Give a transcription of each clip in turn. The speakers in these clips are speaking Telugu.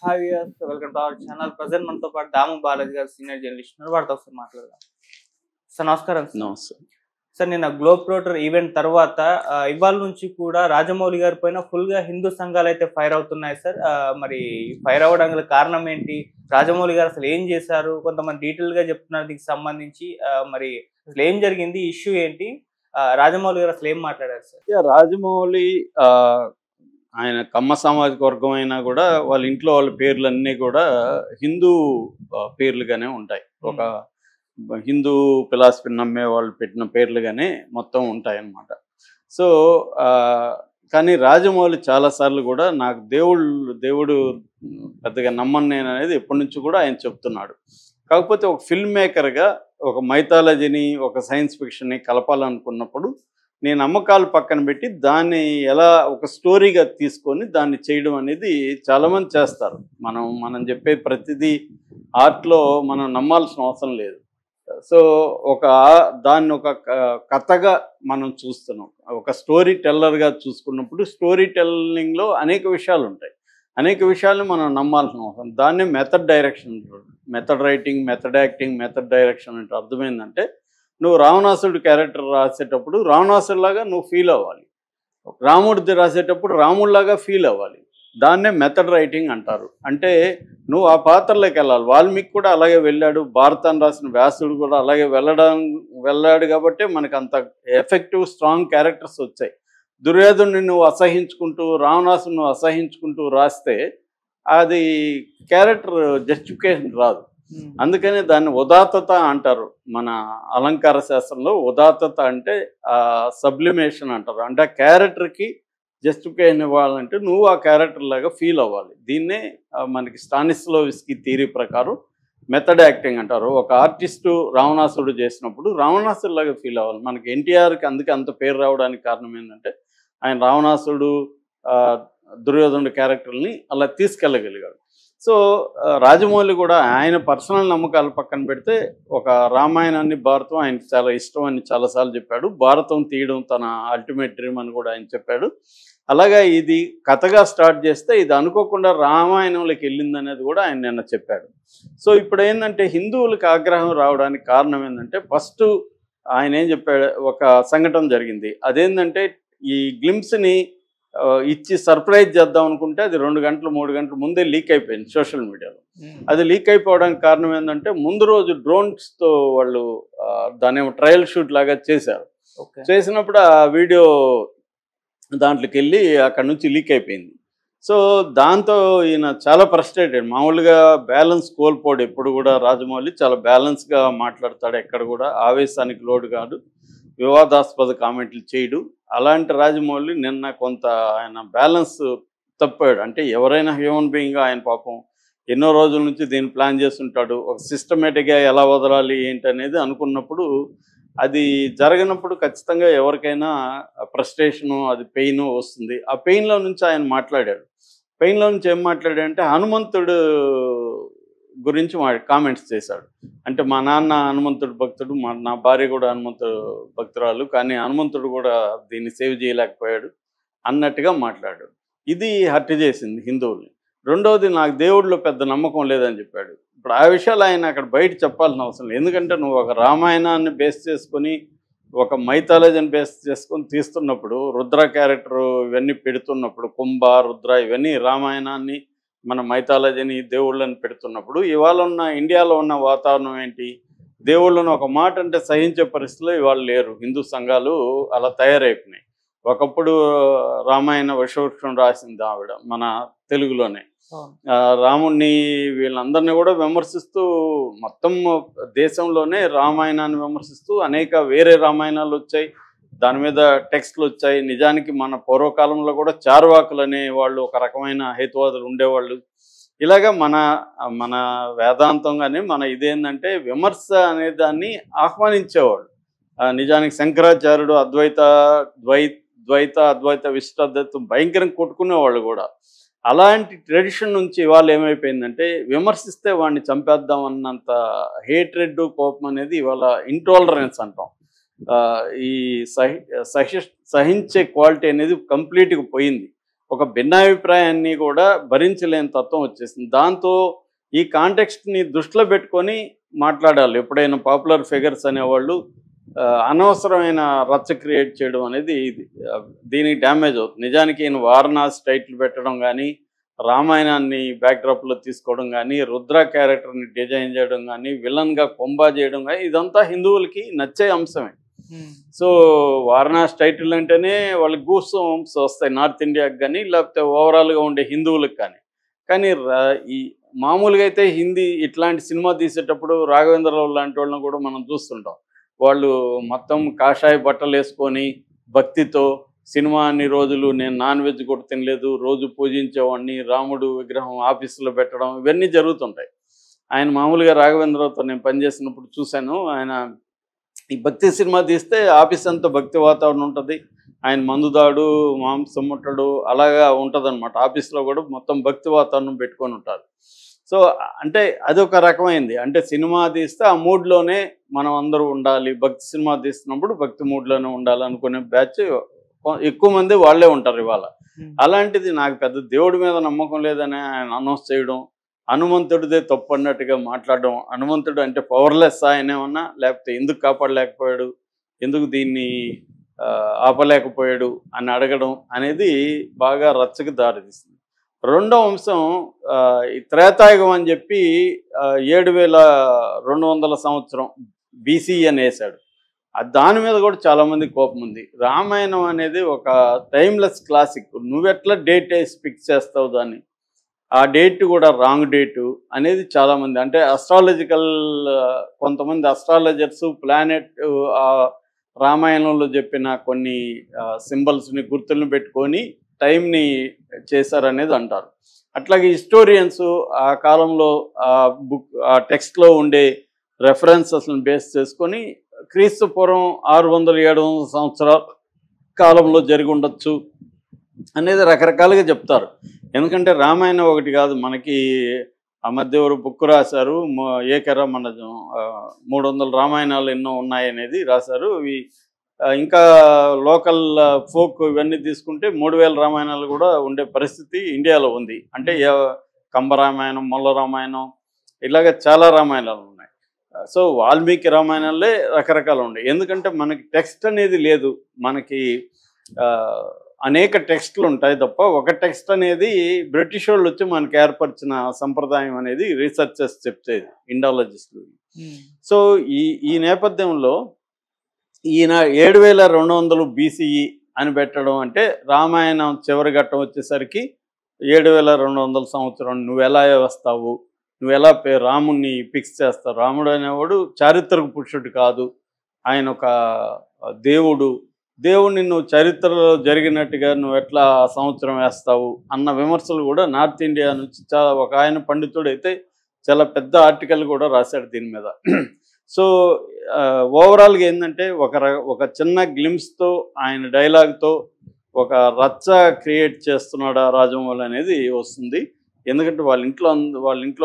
Hi viewers, welcome to our channel. Present మనతో పాటు దాము బాలాజీ గారు సీనియర్ జర్నలిస్ట్ ఉన్నారు. వారితో ఒకసారి మాట్లాడదాం. సార్ నమస్కారం. నమస్తే సార్, నిన్న గ్లోబ్ ట్రోటర్ ఈవెంట్ తర్వాత ఇవాళ నుంచి కూడా రాజమౌళి గారి పైన ఫుల్ గా హిందూ సంఘాలు అయితే ఫైర్ అవుతున్నాయి సార్. మరి ఫైర్ అవ్వడానికి కారణం ఏంటి? రాజమౌళి గారు అసలు ఏం చేశారు? కొంతమంది డీటెయిల్ గా చెప్తున్నారు దీనికి సంబంధించి. మరి అసలు ఏం జరిగింది, ఇష్యూ ఏంటి? రాజమౌళి గారు అసలు ఏం మాట్లాడారు సార్? రాజమౌళి ఆయన కమ్మ సామాజిక వర్గం అయినా కూడా వాళ్ళ ఇంట్లో వాళ్ళ పేర్లన్నీ కూడా హిందూ పేర్లుగానే ఉంటాయి. ఒక హిందూ ఫిలాసఫీ నమ్మే వాళ్ళు పెట్టిన పేర్లుగానే మొత్తం ఉంటాయి అన్నమాట. సో కానీ రాజమౌళి చాలాసార్లు కూడా నాకు దేవుడు పెద్దగా నమ్మను నేను అనేది ఎప్పటి నుంచి కూడా ఆయన చెప్తున్నాడు. కాకపోతే ఒక ఫిల్మ్ మేకర్గా ఒక మైథాలజీని ఒక సైన్స్ ఫిక్షన్ని కలపాలనుకున్నప్పుడు నేను నమ్మకాలు పక్కన పెట్టి దాన్ని ఎలా ఒక స్టోరీగా తీసుకొని దాన్ని చేయడం అనేది చాలామంది చేస్తారు. మనం చెప్పే ప్రతిదీ ఆర్ట్లో మనం నమ్మాల్సిన అవసరం లేదు. సో దాన్ని ఒక కథగా మనం చూస్తున్నాం. ఒక స్టోరీ టెల్లర్గా చూసుకున్నప్పుడు స్టోరీ టెల్లింగ్లో అనేక విషయాలు ఉంటాయి. అనేక విషయాలను మనం నమ్మాల్సిన అవసరం. దాన్నే method direction, method writing, method acting, method direction అంటే అర్థమైందంటే నువ్వు రావణాసురుడు క్యారెక్టర్ రాసేటప్పుడు రావణాసురులాగా నువ్వు ఫీల్ అవ్వాలి, రాముడిది రాసేటప్పుడు రాముడిలాగా ఫీల్ అవ్వాలి. దాన్నే మెథడ్ రైటింగ్ అంటారు. అంటే నువ్వు ఆ పాత్రలోకి వెళ్ళాలి. వాల్మీకి కూడా అలాగే వెళ్ళాడు, భారతాన్ని రాసిన వ్యాసుడు కూడా అలాగే వెళ్ళాడు కాబట్టి మనకు అంత ఎఫెక్టివ్ స్ట్రాంగ్ క్యారెక్టర్స్ వచ్చాయి. దుర్యోధనుని నువ్వు అసహించుకుంటూ రావణాసుని నువ్వు అసహించుకుంటూ రాస్తే అది క్యారెక్టర్ జస్టిఫికేషన్ రాదు. అందుకనే దాన్ని ఉదాత్తత అంటారు. మన అలంకార శాస్త్రంలో ఉదాత్తత అంటే సబ్లిమేషన్ అంటారు. అంటే ఆ క్యారెక్టర్కి జస్టిఫికేషన్ ఇవ్వాలంటే నువ్వు ఆ క్యారెక్టర్ లాగా ఫీల్ అవ్వాలి. దీన్నే మనకి స్టానిస్లోవ్స్కీ థియరీ ప్రకారం మెథడ్ యాక్టింగ్ అంటారు. ఒక ఆర్టిస్టు రావణాసుడు చేసినప్పుడు రావణాసుడు లాగా ఫీల్ అవ్వాలి. మనకి ఎన్టీఆర్కి అందుకే అంత పేరు రావడానికి కారణం ఏంటంటే ఆయన రావణాసుడు దుర్యోధనుడి క్యారెక్టర్ని అలా తీసుకెళ్ళగలిగాడు. సో రాజమౌళి కూడా ఆయన పర్సనల్ నమ్మకాలు పక్కన పెడితే ఒక రామాయణాన్ని, భారతం ఆయనకి చాలా ఇష్టం అని చాలాసార్లు చెప్పాడు. భారతం తీయడం తన అల్టిమేట్ డ్రీమ్ అని కూడా ఆయన చెప్పాడు. అలాగా ఇది కథగా స్టార్ట్ చేస్తే ఇది అనుకోకుండా రామాయణంలోకి వెళ్ళింది అనేది కూడా ఆయన నిన్న చెప్పాడు. సో ఇప్పుడు ఏంటంటే హిందువులకు ఆగ్రహం రావడానికి కారణం ఏంటంటే ఫస్ట్ ఆయన ఏం చెప్పాడు, ఒక సంఘటన జరిగింది. అదేంటంటే ఈ గ్లింప్స్ని ఇచ్చి సర్ప్రైజ్ చేద్దాం అనుకుంటే అది 2 గంటలు 3 గంటల ముందే లీక్ అయిపోయింది సోషల్ మీడియాలో. అది లీక్ అయిపోవడానికి కారణం ఏంటంటే ముందు రోజు డ్రోన్స్తో వాళ్ళు దాని ట్రయల్ షూట్ లాగా చేశారు. చేసినప్పుడు ఆ వీడియో దాంట్లోకి వెళ్ళి అక్కడ నుంచి లీక్ అయిపోయింది. సో దాంతో ఈయన చాలా ఫ్రస్ట్రేటెడ్. మామూలుగా బ్యాలెన్స్ కోల్పోడు. ఎప్పుడు కూడా రాజమౌళి చాలా బ్యాలెన్స్గా మాట్లాడతాడు. ఎక్కడ కూడా ఆవేశానికి లోడు కాదు, వివాదాస్పద కామెంట్లు చేయడు. అలాంటి రాజమౌళి నిన్న కొంత ఆయన బ్యాలెన్స్ తప్పాడు. అంటే ఎవరైనా హ్యూమన్ బీయింగ్గా ఆయన పాపం ఎన్నో రోజుల నుంచి దీన్ని ప్లాన్ చేస్తుంటాడు. ఒక సిస్టమేటిక్గా ఎలా వదలాలి ఏంటి అనేది అనుకున్నప్పుడు అది జరగనప్పుడు ఖచ్చితంగా ఎవరికైనా ఫ్రస్ట్రేషను, అది పెయిన్ వస్తుంది. ఆ పెయిన్లో నుంచి ఆయన మాట్లాడాడు. పెయిన్లో నుంచి ఏం మాట్లాడాడంటే హనుమంతుడు గురించి కామెంట్స్ చేశాడు. అంటే మా నాన్న హనుమంతుడు భక్తుడు, నా భార్య కూడా హనుమంతుడు భక్తురాలు, కానీ హనుమంతుడు కూడా దీన్ని సేవ్ చేయలేకపోయాడు అన్నట్టుగా మాట్లాడాడు. ఇది హర్ట్ చేసింది హిందువుల్ని. రెండవది, నాకు దేవుడిలో పెద్ద నమ్మకం లేదని చెప్పాడు. ఇప్పుడు ఆ విషయాలు ఆయన అక్కడ బయట చెప్పాల్సిన అవసరం లేదు. ఎందుకంటే నువ్వు ఒక రామాయణాన్ని బేస్ చేసుకొని, ఒక మైథాలజీని బేస్ చేసుకొని తీస్తున్నప్పుడు, రుద్ర క్యారెక్టరు ఇవన్నీ పెడుతున్నప్పుడు, కుంభ రుద్ర ఇవన్నీ రామాయణాన్ని మన మైథాలజీని దేవుళ్ళని పెడుతున్నప్పుడు ఇవాళ ఉన్న ఇండియాలో ఉన్న వాతావరణం ఏంటి? దేవుళ్ళను ఒక మాట అంటే సహించే పరిస్థితిలో ఇవాళ లేరు. హిందూ సంఘాలు అలా తయారైపోయినాయి. ఒకప్పుడు రామాయణ విశ్వవృక్షం రాసింది ఆవిడ మన తెలుగులోనే. రాముణ్ణి వీళ్ళందరినీ కూడా విమర్శిస్తూ మొత్తం దేశంలోనే రామాయణాన్ని విమర్శిస్తూ అనేక వేరే రామాయణాలు వచ్చాయి, దాని మీద టెక్స్ట్లు వచ్చాయి. నిజానికి మన పూర్వకాలంలో కూడా చార్వాకులు అనే వాళ్ళు ఒక రకమైన హేతువాదులు ఉండేవాళ్ళు. ఇలాగా మన వేదాంతం కానీ మన ఇదేంటంటే విమర్శ అనే దాన్ని ఆహ్వానించేవాళ్ళు. నిజానికి శంకరాచార్యుడు ద్వైత అద్వైత విశిష్టాద్వైతం భయంకరంగా కొట్టుకునేవాళ్ళు కూడా. అలాంటి ట్రెడిషన్ నుంచి ఇవాళ ఏమైపోయిందంటే విమర్శిస్తే వాడిని చంపేద్దాం అన్నంత హేట్రెడ్, కోపం అనేది ఇవాళ ఇంటాలరెన్స్ అంటాం. ఈ సహించే క్వాలిటీ అనేది కంప్లీట్గా పోయింది. ఒక భిన్నాభిప్రాయాన్ని కూడా భరించలేని తత్వం వచ్చేసింది. దాంతో ఈ కాంటెక్స్ట్ని దృష్టిలో పెట్టుకొని మాట్లాడాలి. ఎప్పుడైనా పాపులర్ ఫిగర్స్ అనేవాళ్ళు అనవసరమైన రచ్చ క్రియేట్ చేయడం అనేది దీనికి డ్యామేజ్ అవుతుంది. నిజానికి ఈయన వారణాసి టైటిల్ పెట్టడం కానీ, రామాయణాన్ని బ్యాక్డ్రాప్లో తీసుకోవడం కానీ, రుద్ర క్యారెక్టర్ని డిజైన్ చేయడం కానీ, విలన్గా కొంబా చేయడం కానీ, ఇదంతా హిందువులకి నచ్చే అంశమే. సో వారణాసి టైటిల్ అంటేనే వాళ్ళకి గూస్ బంప్స్ వస్తాయి నార్త్ ఇండియాకి కానీ, లేకపోతే ఓవరాల్గా ఉండే హిందువులకు కానీ. కానీ ఈ మామూలుగా అయితే హిందీ ఇట్లాంటి సినిమా తీసేటప్పుడు రాఘవేంద్రరావు లాంటి వాళ్ళని కూడా మనం చూస్తుంటాం. వాళ్ళు మొత్తం కాషాయ బట్టలు వేసుకొని భక్తితో సినిమా అన్ని రోజులు నేను నాన్ వెజ్ కూడా తినలేదు, రోజు పూజించేవాడిని, రాముడు విగ్రహం ఆఫీసులో పెట్టడం, ఇవన్నీ జరుగుతుంటాయి. ఆయన మామూలుగా రాఘవేంద్రరావుతో నేను పనిచేసినప్పుడు చూశాను. ఆయన ఈ భక్తి సినిమా తీస్తే ఆఫీస్ అంతా భక్తి వాతావరణం ఉంటుంది. ఆయన మందుదాడు, మాంసం ముట్టడు, అలాగా ఉంటుంది అనమాట. ఆఫీస్లో కూడా మొత్తం భక్తి వాతావరణం పెట్టుకొని ఉంటారు. సో అంటే అదొక రకమైంది. అంటే సినిమా తీస్తే ఆ మూడ్లోనే మనం అందరూ ఉండాలి, భక్తి సినిమా తీస్తున్నప్పుడు భక్తి మూడ్లోనే ఉండాలి అనుకునే బ్యాచ్ ఎక్కువ మంది వాళ్ళే ఉంటారు ఇవాళ. అలాంటిది నాకు పెద్ద దేవుడి మీద నమ్మకం లేదని ఆయన అనౌన్స్ చేయడం, హనుమంతుడిదే తప్పు అన్నట్టుగా మాట్లాడడం, హనుమంతుడు అంటే పవర్లెస్ ఆయనేమన్నా, లేకపోతే ఎందుకు కాపాడలేకపోయాడు, ఎందుకు దీన్ని ఆపలేకపోయాడు అని అడగడం అనేది బాగా రచ్చకు దారితీస్తుంది. రెండో అంశం ఈ త్రేతాయుగం అని చెప్పి 7200 సంవత్సరం బీసీ అని వేశాడు. దాని మీద కూడా చాలామంది కోపం ఉంది. రామాయణం అనేది ఒక టైమ్లెస్ క్లాసిక్. నువ్వెట్లా డేట్ వేసి ఫిక్స్ చేస్తావు దాన్ని, ఆ డేట్ కూడా రాంగ్ డేటు అనేది చాలామంది, అంటే అస్ట్రాలజికల్ కొంతమంది అస్ట్రాలజర్స్ ప్లానెట్ రామాయణంలో చెప్పిన కొన్ని సింబల్స్ని గుర్తులను పెట్టుకొని టైంని చేశారనేది అంటారు. అట్లాగే హిస్టోరియన్స్ ఆ కాలంలో ఆ బుక్ ఆ టెక్స్ట్లో ఉండే రెఫరెన్సెస్ని బేస్ చేసుకొని క్రీస్తు పూర్వం 600-700 సంవత్సరాల కాలంలో జరిగి ఉండొచ్చు అనేది రకరకాలుగా చెప్తారు. ఎందుకంటే రామాయణం ఒకటి కాదు, మనకి ఆ మధ్య ఎవరు బుక్ రాశారు, ఏకరా మన 300 రామాయణాలు ఎన్నో ఉన్నాయనేది రాశారు. ఇవి ఇంకా లోకల్ ఫోక్ ఇవన్నీ తీసుకుంటే 3000 రామాయణాలు కూడా ఉండే పరిస్థితి ఇండియాలో ఉంది. అంటే కంబరామాయణం, మొల్ల రామాయణం, ఇలాగ చాలా రామాయణాలు ఉన్నాయి. సో వాల్మీకి రామాయణాలే రకరకాలు ఉన్నాయి. ఎందుకంటే మనకి టెక్స్ట్ అనేది లేదు, మనకి అనేక టెక్స్ట్లు ఉంటాయి తప్ప ఒక టెక్స్ట్ అనేది బ్రిటిష్ వాళ్ళు వచ్చి మనకి ఏర్పరిచిన సంప్రదాయం అనేది రీసెర్చర్స్ చెప్తేది, ఇండాలజిస్టులు. సో ఈ నేపథ్యంలో ఈయన 7200 బీసీఈ అని పెట్టడం అంటే రామాయణం చివరి ఘట్టం వచ్చేసరికి 7200 సంవత్సరం నువ్వు ఎలా వస్తావు, నువ్వు ఎలా రాముడిని ఫిక్స్ చేస్తావు. రాముడు అనేవాడు చారిత్రక పురుషుడు కాదు, ఆయన ఒక దేవుడిని నువ్వు చరిత్రలో జరిగినట్టుగా నువ్వు ఎట్లా సంవత్సరం వేస్తావు అన్న విమర్శలు కూడా నార్త్ ఇండియా నుంచి చాలా, ఒక ఆయన పండితుడు అయితే చాలా పెద్ద ఆర్టికల్ కూడా రాశాడు దీని మీద. సో ఓవరాల్గా ఏంటంటే ఒక చిన్న గ్లిమ్స్తో ఆయన డైలాగ్తో ఒక రచ్చ క్రియేట్ చేస్తున్నాడు ఆ రాజమౌళి అనేది వస్తుంది. ఎందుకంటే వాళ్ళ ఇంట్లో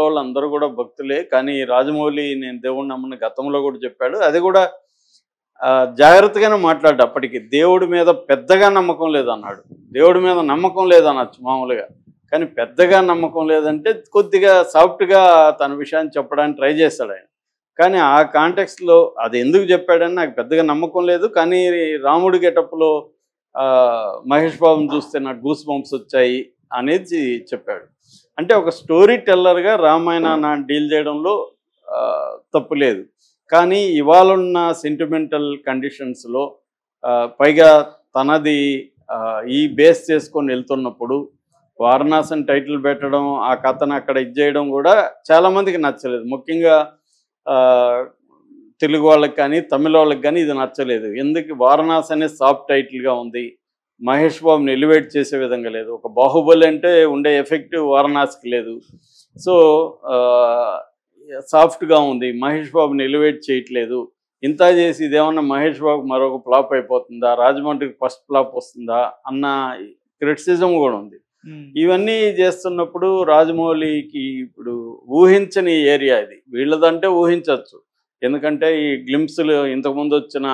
వాళ్ళు అందరూ కూడా భక్తులే. కానీ రాజమౌళి నేను దేవుడిని నమ్మని గతంలో కూడా చెప్పాడు. అది కూడా జాగ్రత్తగానే మాట్లాడు. అప్పటికి దేవుడి మీద పెద్దగా నమ్మకం లేదన్నాడు. దేవుడి మీద నమ్మకం లేదనొచ్చు మామూలుగా, కానీ పెద్దగా నమ్మకం లేదంటే కొద్దిగా సాఫ్ట్గా తన విషయాన్ని చెప్పడానికి ట్రై చేశాడు ఆయన. కానీ ఆ కాంటెక్స్ట్లో అది ఎందుకు చెప్పాడని నాకు పెద్దగా నమ్మకం లేదు. కానీ రాముడి గెటప్లో మహేష్ బాబుని చూస్తే నాకు గూస్ బంప్స్ వచ్చాయి అనేది చెప్పాడు. అంటే ఒక స్టోరీ టెల్లర్గా రామాయణాన్ని డీల్ చేయడంలో తప్పు లేదు. కానీ ఇవాళ ఉన్న సెంటిమెంటల్ కండిషన్స్లో పైగా తనది ఈ బేస్ చేసుకొని వెళ్తున్నప్పుడు వారణాసిని టైటిల్ పెట్టడం, ఆ కథను అక్కడ చేయడం కూడా చాలామందికి నచ్చలేదు. ముఖ్యంగా తెలుగు వాళ్ళకి కానీ తమిళ వాళ్ళకి కానీ ఇది నచ్చలేదు. ఎందుకు వారణాసి అనేది సాఫ్ట్ టైటిల్గా ఉంది, మహేష్ బాబుని ఎలివేట్ చేసే విధంగా లేదు. ఒక బాహుబలి అంటే ఉండే ఎఫెక్ట్ వారణాసికి లేదు. సో సాఫ్ట్గా ఉంది, మహేష్ బాబుని ఎలివేట్ చేయట్లేదు. ఇంత చేసి ఇదేమన్నా మహేష్ బాబుకి మరొక ఫ్లాప్ అయిపోతుందా, రాజమండ్రికి ఫస్ట్ ఫ్లాప్ వస్తుందా అన్న క్రిటిసిజం కూడా ఉంది. ఇవన్నీ చేస్తున్నప్పుడు రాజమౌళికి ఇప్పుడు ఊహించని ఏరియా ఇది. వీళ్ళదంటే ఊహించవచ్చు, ఎందుకంటే ఈ గ్లింప్స్లు ఇంతకుముందు వచ్చిన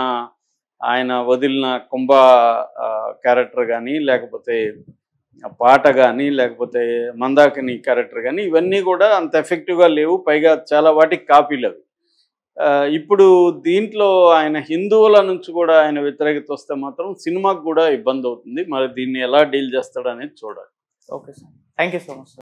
ఆయన వదిలిన కుంభ క్యారెక్టర్ కానీ, లేకపోతే ఆ పాట కానీ లేకపోతే మందాకిని క్యారెక్టర్ కానీ ఇవన్నీ కూడా అంత ఎఫెక్టివ్గా లేవు, పైగా చాలా వాటికి కాపీలు అవి. ఇప్పుడు దీంట్లో ఆయన హిందువుల నుంచి కూడా ఆయన వ్యతిరేకత వస్తే మాత్రం సినిమాకు కూడా ఇబ్బంది అవుతుంది. మరి దీన్ని ఎలా డీల్ చేస్తాడు అనేది చూడాలి. Okay sir, thank you so much.